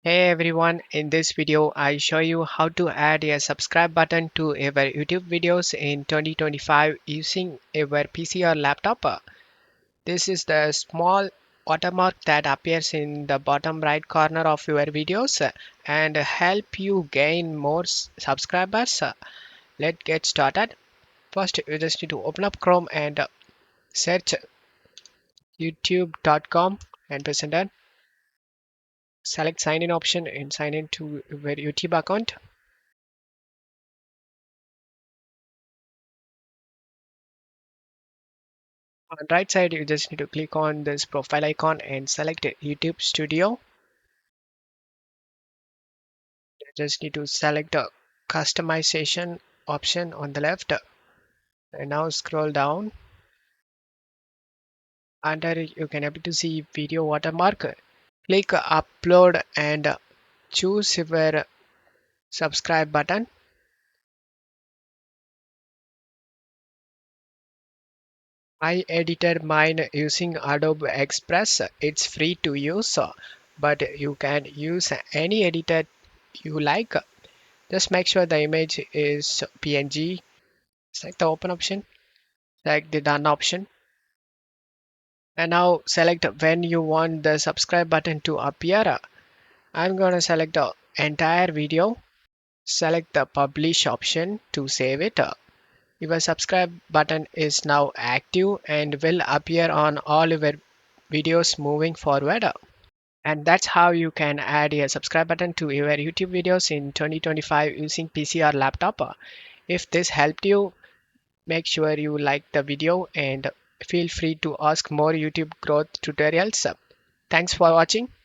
Hey everyone, in this video I show you how to add a subscribe button to your YouTube videos in 2025 using your PC or laptop. This is the small watermark that appears in the bottom right corner of your videos and help you gain more subscribers. Let's get started. First you just need to open up Chrome and search youtube.com and press enter. Select sign in option and sign in to your YouTube account. On right side, you just need to click on this profile icon and select YouTube Studio. You just need to select the customization option on the left and now scroll down. Under it, you can able to see video watermark. Click upload and choose your subscribe button. I edited mine using Adobe Express. It's free to use, but you can use any editor you like. Just make sure the image is PNG. Select the open option, select the done option, and now select when you want the subscribe button to appear. I'm gonna select the entire video, select the publish option to save it. Your subscribe button is now active and will appear on all your videos moving forward. And that's how you can add a subscribe button to your YouTube videos in 2025 using PC or laptop. If this helped you, make sure you like the video and feel free to ask more YouTube growth tutorials. Thanks for watching.